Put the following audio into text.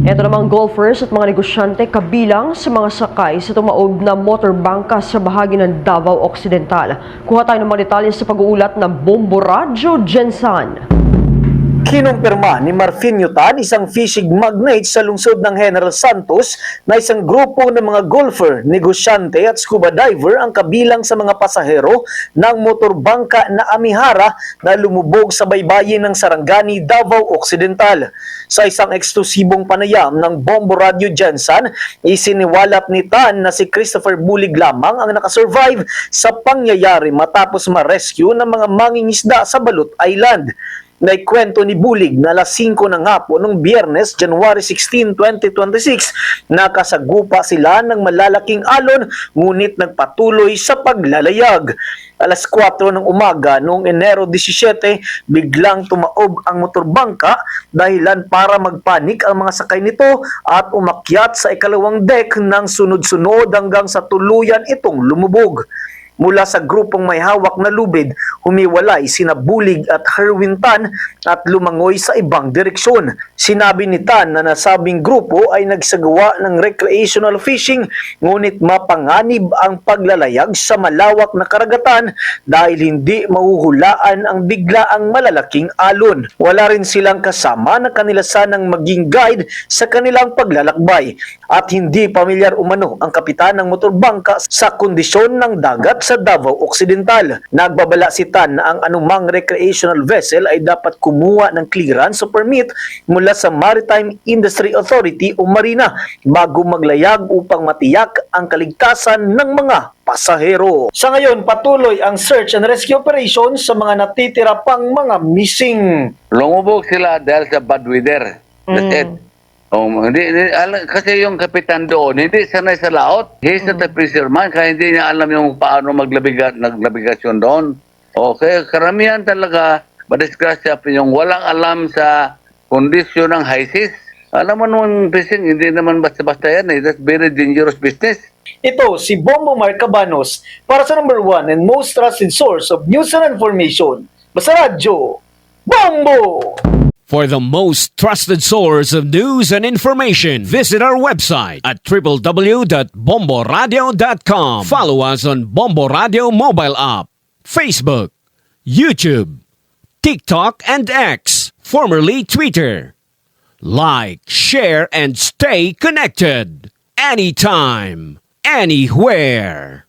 Ito namang golfers at mga negosyante kabilang sa mga sakay sa tumaob na motorbangka sa bahagi ng Davao Occidental. Kuha tayo ng mga detalye sa pag-uulat ng Bombo Radyo Jensan. Kinumpirma ni Marfinio Tan, isang fishing magnate sa lungsod ng General Santos, na isang grupo ng mga golfer, negosyante at scuba diver ang kabilang sa mga pasahero ng motorbangka na Amihara na lumubog sa baybayin ng Sarangani, Davao Occidental. Sa isang eksklusibong panayam ng Bombo Radio Jensen, isiniwalat ni Tan na si Christopher Bulig lamang ang nakasurvive sa pangyayari matapos ma-rescue ng mga mangingisda sa Balut Island. Naikwento ni Bulig na alas 5 ng hapon noong Biyernes, January 16, 2026, nakasagupa sila ng malalaking alon ngunit nagpatuloy sa paglalayag. Alas 4 ng umaga noong Enero 17, biglang tumaob ang motorbangka dahilan para magpanik ang mga sakay nito at umakyat sa ikalawang deck ng sunod-sunod hanggang sa tuluyan itong lumubog. Mula sa grupong may hawak na lubid, humiwalay sina Bulig at Herwin Tan at lumangoy sa ibang direksyon. Sinabi ni Tan na nasabing grupo ay nagsagawa ng recreational fishing ngunit mapanganib ang paglalayag sa malawak na karagatan dahil hindi mahuhulaan ang biglaang malalaking alon. Wala rin silang kasama na kanila sanang maging guide sa kanilang paglalakbay at hindi pamilyar umano ang kapitan ng motorbangka sa kondisyon ng dagat sa Davao Occidental. Nagbabala si Tan na ang anumang recreational vessel ay dapat kumuha ng clearance o permit mula sa Maritime Industry Authority o Marina bago maglayag upang matiyak ang kaligtasan ng mga pasahero. Sa ngayon, patuloy ang search and rescue operation sa mga natitira pang mga missing. Lumubog sila dahil sa bad weather. That's it. Kasi yung kapitan doon, hindi sanay sa laot. He's not a fisherman, kaya hindi niya alam yung paano nagnabigasyon doon. Okay, karamihan talaga, madisgrasya yung walang alam sa kondisyon ng high seas. Alam mo naman, fishing, hindi naman basta-basta yan. That's very dangerous business. Ito si Bombo Marcabanos para sa number 1 and most trusted source of news and information. Basta Radyo, Bombo! For the most trusted source of news and information, visit our website at www.bomboradio.com. Follow us on Bombo Radio mobile app, Facebook, YouTube, TikTok, and X, formerly Twitter. Like, share, and stay connected. Anytime, anywhere.